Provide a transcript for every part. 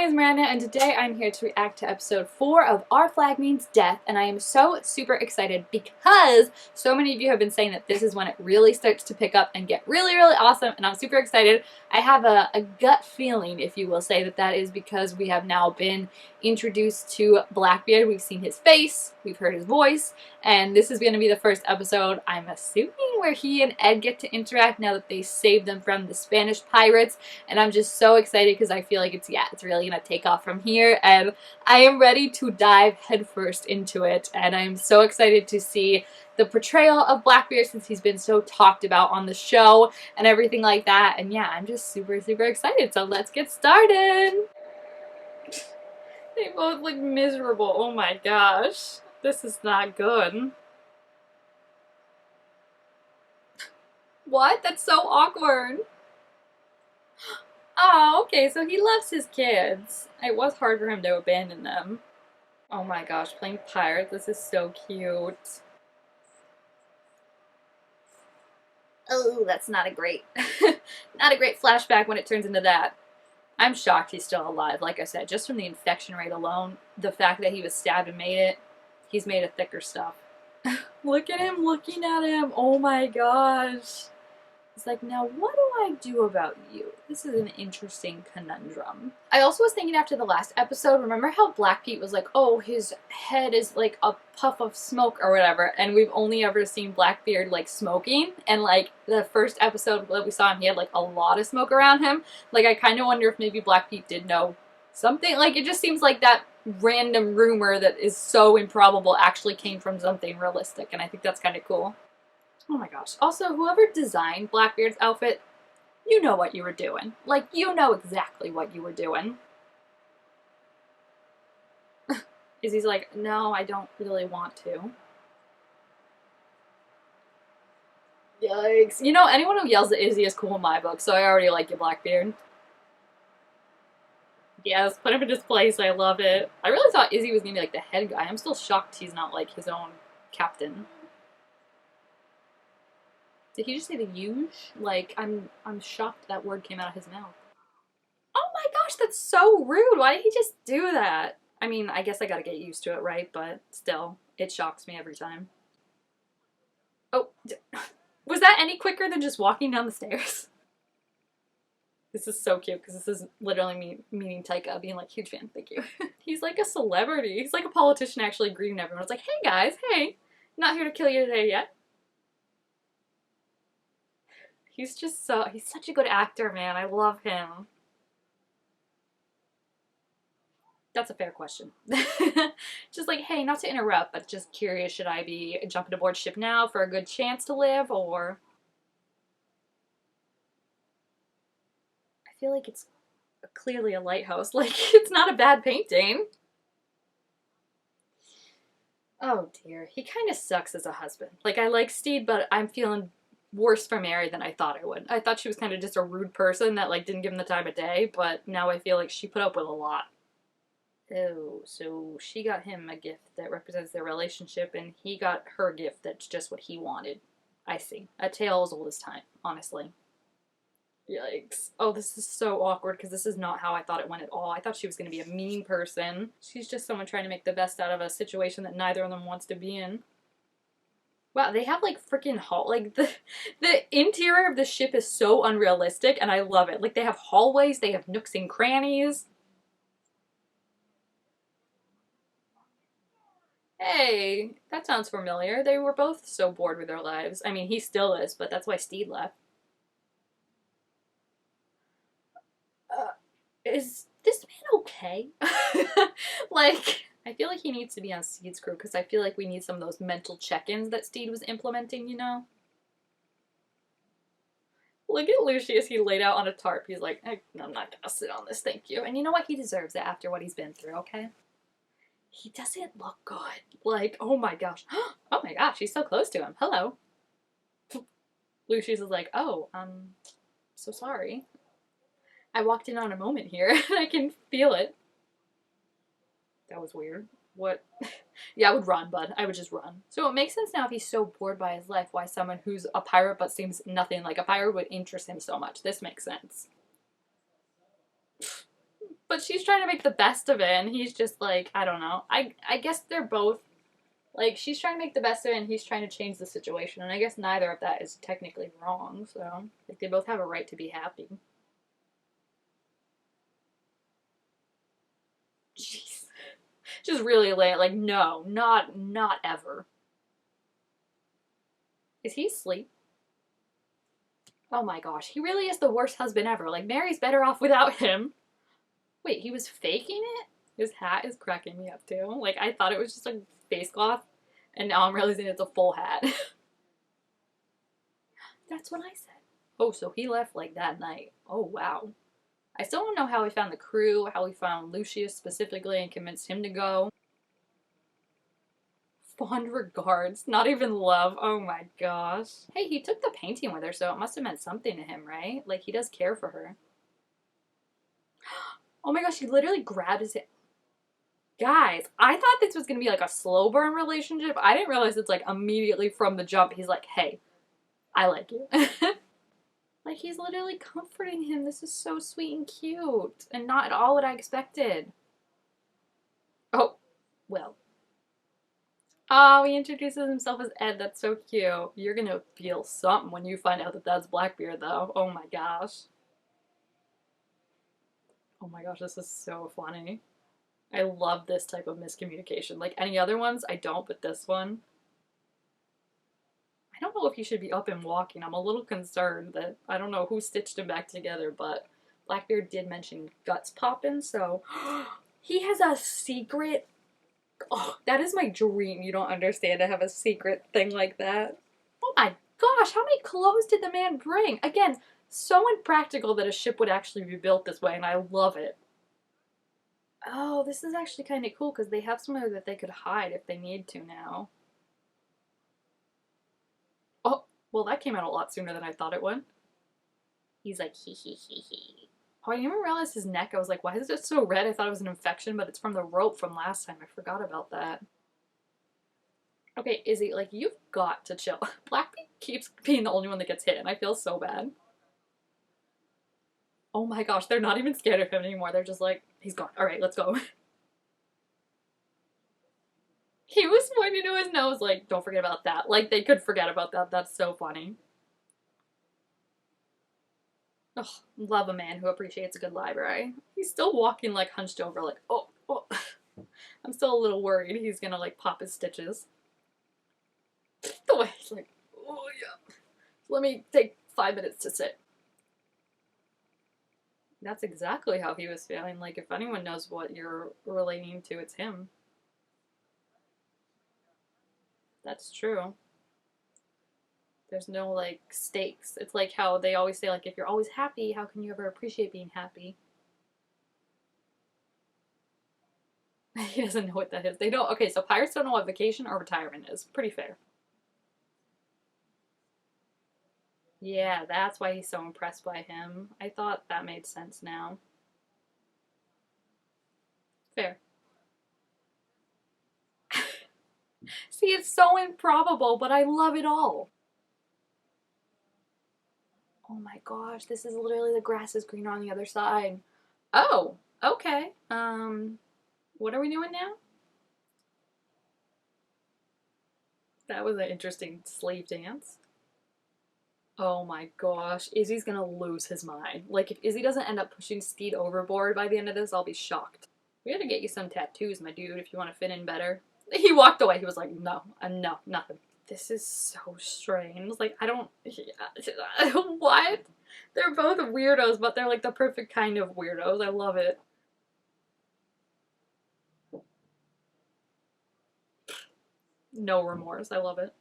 name is Miranda, and today I'm here to react to episode 4 of Our Flag Means Death, and I am so super excited because so many of you have been saying that this is when it really starts to pick up and get really, really awesome, and I'm super excited. I have a gut feeling, if you will say, that that is because we have now been introduced to Blackbeard. We've seen his face, we've heard his voice, and this is going to be the first episode, I'm assuming, where he and Ed get to interact now that they saved them from the Spanish pirates, and I'm just so excited because I feel like it's really going to take off from here, and I am ready to dive headfirst into it, and I'm so excited to see the portrayal of Blackbeard since he's been so talked about on the show and everything like that, and yeah, I'm just super, super excited, so let's get started! They both look miserable, oh my gosh. This is not good. What? That's so awkward. Oh, okay, so he loves his kids. It was hard for him to abandon them. Oh my gosh, playing pirate, this is so cute. Oh, that's not a great, not a great flashback when it turns into that. I'm shocked he's still alive, like I said, just from the infection rate alone. The fact that he was stabbed and made it, he's made of thicker stuff. Look at him looking at him, oh my gosh. He's like, now what do I do about you? This is an interesting conundrum. I also was thinking after the last episode, remember how Black Pete was like, oh, his head is like a puff of smoke or whatever, and we've only ever seen Blackbeard like smoking, and like the first episode that we saw him, he had like a lot of smoke around him. Like I kind of wonder if maybe Black Pete did know something. Like it just seems like that random rumor that is so improbable actually came from something realistic, and I think that's kind of cool. Oh my gosh. Also, whoever designed Blackbeard's outfit, you know what you were doing. Like, you know exactly what you were doing. Izzy's like, no, I don't really want to. Yikes. You know, anyone who yells at Izzy is cool in my book, so I already like you, Blackbeard. Yes, put him in his place, I love it. I really thought Izzy was gonna be like the head guy. I'm still shocked he's not like his own captain. Did he just say the huge? Like, I'm shocked that word came out of his mouth. Oh my gosh, that's so rude. Why did he just do that? I mean, I guess I gotta get used to it, right? But still, it shocks me every time. Oh, was that any quicker than just walking down the stairs? This is so cute because this is literally me meeting Taika, being like, huge fan, thank you. He's like a celebrity. He's like a politician actually greeting everyone. It's like, hey guys, hey, not here to kill you today yet. He's just he's such a good actor, man. I love him. That's a fair question. Just like, hey, not to interrupt, but just curious, should I be jumping aboard ship now for a good chance to live, or... I feel like it's clearly a lighthouse. Like, it's not a bad painting. Oh dear, he kind of sucks as a husband. Like, I like Stede, but I'm feeling worse for Mary than I thought I would. I thought she was kind of just a rude person that like didn't give him the time of day, but now I feel like she put up with a lot. Oh, so she got him a gift that represents their relationship, and he got her a gift that's just what he wanted. I see. A tale as old as time, honestly. Yikes. Oh, this is so awkward because this is not how I thought it went at all. I thought she was going to be a mean person. She's just someone trying to make the best out of a situation that neither of them wants to be in. Wow, they have like freaking like the interior of the ship is so unrealistic and I love it. Like they have hallways, they have nooks and crannies. Hey, that sounds familiar. They were both so bored with their lives. I mean, he still is, but that's why Stede left. Is this man okay? Like, I feel like he needs to be on Stede's crew because I feel like we need some of those mental check-ins that Stede was implementing, you know? Look at Lucius, he laid out on a tarp. He's like, I'm not gonna sit on this, thank you. And you know what? He deserves it after what he's been through, okay? He doesn't look good. Like, oh my gosh. Oh my gosh, he's so close to him. Hello. Lucius is like, oh, so sorry. I walked in on a moment here, and I can feel it. That was weird. What? Yeah, I would run, bud. I would just run. So it makes sense now if he's so bored by his life, why someone who's a pirate but seems nothing like a pirate would interest him so much. This makes sense. But she's trying to make the best of it, and he's just like, I don't know. I guess they're both, like, she's trying to make the best of it, and he's trying to change the situation, and I guess neither of that is technically wrong, so, like, they both have a right to be happy. Jeez. Just really late, like, no, not ever. Is he asleep? Oh my gosh, he really is the worst husband ever. Like, Mary's better off without him. Wait, he was faking it? His hat is cracking me up too. Like, I thought it was just a face cloth, and now I'm realizing it's a full hat. That's what I said. Oh, so he left like that night. Oh, wow. I still don't know how he found the crew, how he found Lucius specifically and convinced him to go. Fond regards, not even love. Oh my gosh. Hey, he took the painting with her, so it must have meant something to him, right? Like, he does care for her. Oh my gosh, he literally grabbed his hand. Guys, I thought this was gonna be like a slow burn relationship. I didn't realize it's like immediately from the jump, he's like, hey, I like you. Like, he's literally comforting him. This is so sweet and cute. And not at all what I expected. Oh, well. Oh, he introduces himself as Ed. That's so cute. You're gonna feel something when you find out that that's Blackbeard, though. Oh my gosh. Oh my gosh, this is so funny. I love this type of miscommunication. Like, any other ones, I don't, but this one. I don't know if he should be up and walking. I'm a little concerned that I don't know who stitched him back together, but Blackbeard did mention guts popping, so he has a secret. Oh, that is my dream. You don't understand to have a secret thing like that. Oh my gosh, how many clothes did the man bring? Again, so impractical that a ship would actually be built this way, and I love it. Oh, this is actually kind of cool because they have somewhere that they could hide if they need to now. Oh, well, that came out a lot sooner than I thought it would. He's like, hee hee hee hee. Oh, I didn't even realize his neck. I was like, why is it so red? I thought it was an infection, but it's from the rope from last time. I forgot about that. Okay, Izzy, like, you've got to chill. Blackbeard keeps being the only one that gets hit, and I feel so bad. Oh my gosh, they're not even scared of him anymore. They're just like, he's gone. All right, let's go. He was pointing to his nose like, don't forget about that. Like, they could forget about that. That's so funny. Ugh, love a man who appreciates a good library. He's still walking like hunched over like, oh, oh. I'm still a little worried he's gonna like pop his stitches. The way he's like, oh yeah. Let me take 5 minutes to sit. That's exactly how he was feeling. Like, if anyone knows what you're relating to, it's him. That's true. There's no, like, stakes. It's like how they always say, like, if you're always happy, how can you ever appreciate being happy? He doesn't know what that is. They don't. Okay, so pirates don't know what vacation or retirement is. Pretty fair. Yeah, that's why he's so impressed by him. I thought that made sense now. Fair. See, it's so improbable, but I love it all. Oh my gosh, this is literally the grass is greener on the other side. Oh, okay. What are we doing now? That was an interesting slave dance. Oh my gosh, Izzy's gonna lose his mind. Like, if Izzy doesn't end up pushing Stede overboard by the end of this, I'll be shocked. We gotta get you some tattoos, my dude, if you want to fit in better. He walked away. He was like, no, no, nothing. This is so strange. Like, I don't... What? They're both weirdos, but they're like the perfect kind of weirdos. I love it. No remorse. I love it.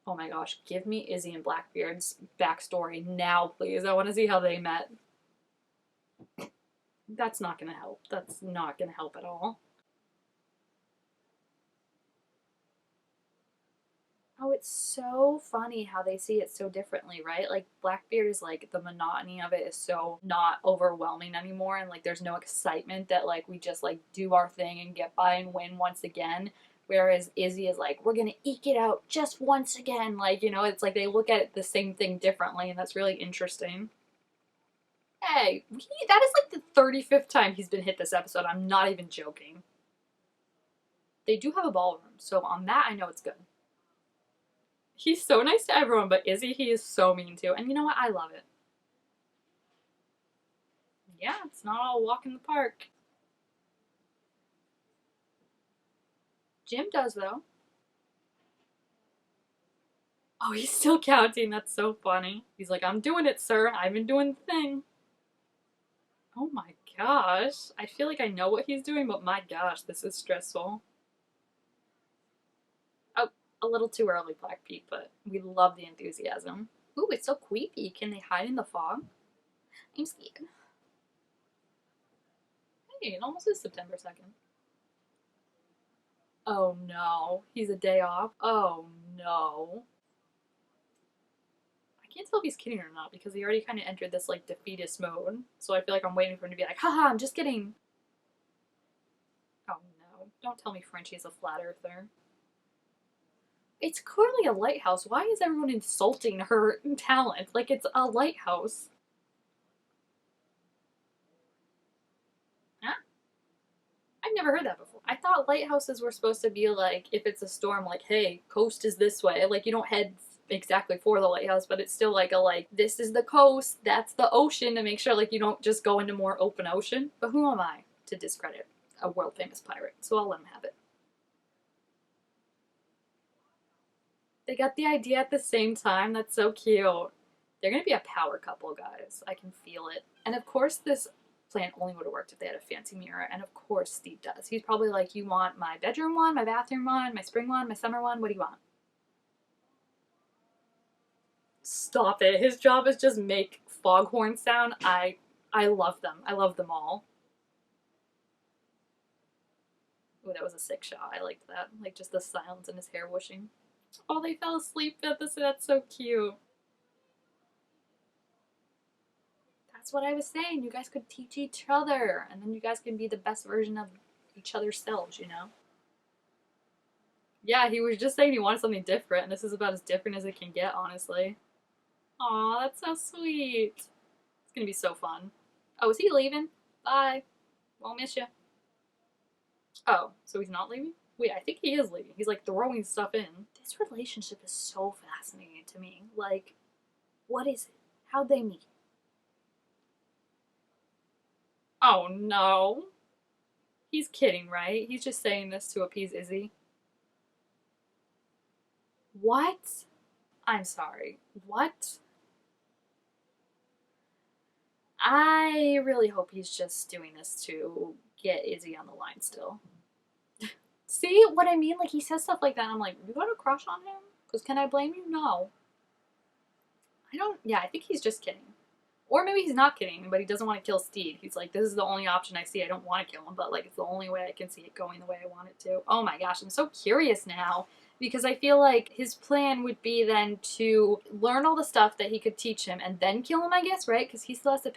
Oh my gosh, give me Izzy and Blackbeard's backstory now, please. I want to see how they met. That's not gonna help. That's not gonna help at all. Oh, it's so funny how they see it so differently, right? Like, Blackbeard is like, the monotony of it is so not overwhelming anymore, and like, there's no excitement that like, we just like do our thing and get by and win once again. Whereas Izzy is like, we're gonna eke it out just once again. Like, you know, it's like they look at the same thing differently, and that's really interesting. Hey, that is like the 35th time he's been hit this episode. I'm not even joking. They do have a ballroom, so on that I know it's good. He's so nice to everyone, but Izzy, he is so mean to. And you know what? I love it. Yeah, it's not all walk in the park. Jim does, though. Oh, he's still counting. That's so funny. He's like, I'm doing it, sir. I've been doing the thing. Oh my gosh. I feel like I know what he's doing, but my gosh, this is stressful. Oh, a little too early, Blackbeard, but we love the enthusiasm. Ooh, it's so creepy. Can they hide in the fog? I'm scared. Hey, it almost is September 2nd. Oh no. He's a day off? Oh no. I can't tell if he's kidding or not because he already kind of entered this like defeatist mode. So I feel like I'm waiting for him to be like, haha, I'm just kidding. Oh no. Don't tell me Frenchie's a flat earther. It's clearly a lighthouse. Why is everyone insulting her talent? Like it's a lighthouse. Huh? I've never heard that before. I thought lighthouses were supposed to be like, if it's a storm, like, hey, coast is this way. Like, you don't head exactly for the lighthouse, but it's still like a, like, this is the coast, that's the ocean, to make sure, like, you don't just go into more open ocean. But who am I to discredit a world famous pirate? So I'll let him have it. They got the idea at the same time. That's so cute. They're gonna be a power couple, guys. I can feel it. And of course, this plan only would have worked if they had a fancy mirror. And of course, Steve does. He's probably like, you want my bedroom one, my bathroom one, my spring one, my summer one? What do you want? Stop it. His job is just make foghorn sound. I love them. I love them all. Oh, that was a sick shot. I liked that. Like just the silence and his hair whooshing. Oh, they fell asleep at this. That's so cute. That's what I was saying. You guys could teach each other, and then you guys can be the best version of each other's selves, you know? Yeah, he was just saying he wanted something different, and this is about as different as it can get, honestly. Aw, that's so sweet. It's gonna be so fun. Oh, is he leaving? Bye. Won't miss you. Oh, so he's not leaving? Wait, I think he is leaving. He's like throwing stuff in. This relationship is so fascinating to me. Like, what is it? How'd they meet? Oh no. He's kidding, right? He's just saying this to appease Izzy. What? I'm sorry. What? I really hope he's just doing this to get Izzy on the line still. See what I mean? Like, he says stuff like that, and I'm like, you got a crush on him? Because can I blame you? No. I don't, yeah, I think he's just kidding. Or maybe he's not kidding, but he doesn't want to kill Stede. He's like, this is the only option I see. I don't want to kill him, but like, it's the only way I can see it going the way I want it to. Oh my gosh, I'm so curious now. Because I feel like his plan would be then to learn all the stuff that he could teach him and then kill him, I guess, right? Because he still has to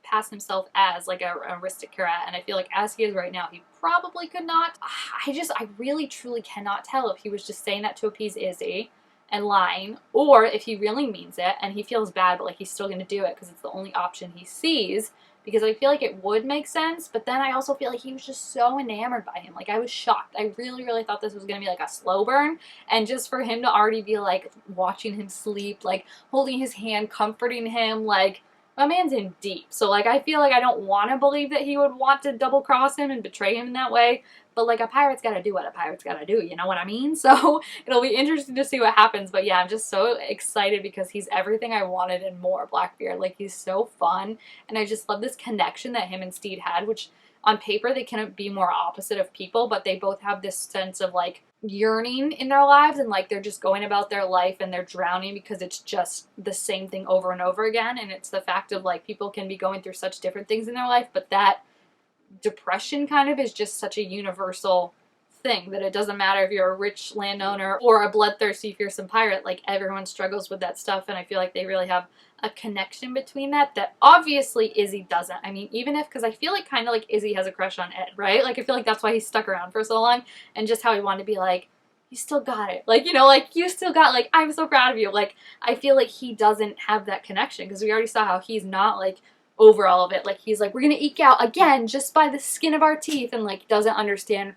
pass himself as like an aristocrat, and I feel like as he is right now, he probably could not. I really truly cannot tell if he was just saying that to appease Izzy and lying, or if he really means it and he feels bad, but like he's still gonna do it because it's the only option he sees. Because I feel like it would make sense, but then I also feel like he was just so enamored by him. Like, I was shocked. I really, really thought this was gonna be like a slow burn, and just for him to already be like watching him sleep, like holding his hand, comforting him, like, my man's in deep. So like, I feel like I don't want to believe that he would want to double cross him and betray him in that way. But like, a pirate's gotta do what a pirate's gotta do, you know what I mean? So it'll be interesting to see what happens. But yeah, I'm just so excited because he's everything I wanted and more, Blackbeard. Like, he's so fun, and I just love this connection that him and Stede had, which on paper they couldn't be more opposite of people, but they both have this sense of like yearning in their lives, and like they're just going about their life and they're drowning because it's just the same thing over and over again. And it's the fact of like, people can be going through such different things in their life, but that depression kind of is just such a universal thing that it doesn't matter if you're a rich landowner or a bloodthirsty fearsome pirate. Like, everyone struggles with that stuff, and I feel like they really have a connection between that obviously Izzy doesn't. I mean, even if, because I feel like kind of like Izzy has a crush on Ed, right? Like, I feel like that's why he stuck around for so long, and just how he wanted to be like, you still got it, like, you know, like, you still got, like, I'm so proud of you. Like, I feel like he doesn't have that connection because we already saw how he's not like over all of it. Like, he's like, we're gonna eke out again just by the skin of our teeth, and like doesn't understand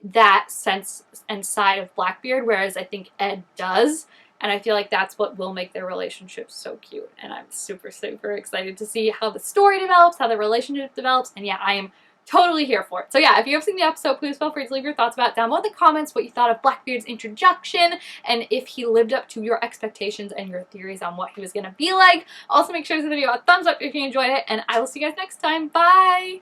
that sense and side of Blackbeard, whereas I think Ed does. And I feel like that's what will make their relationship so cute. And I'm super, super excited to see how the story develops, how the relationship develops. And yeah, I am totally here for it. So yeah, if you have seen the episode, please feel free to leave your thoughts about it down below in the comments, what you thought of Blackbeard's introduction, and if he lived up to your expectations and your theories on what he was going to be like. Also, make sure to give the video a thumbs up if you enjoyed it, and I will see you guys next time. Bye!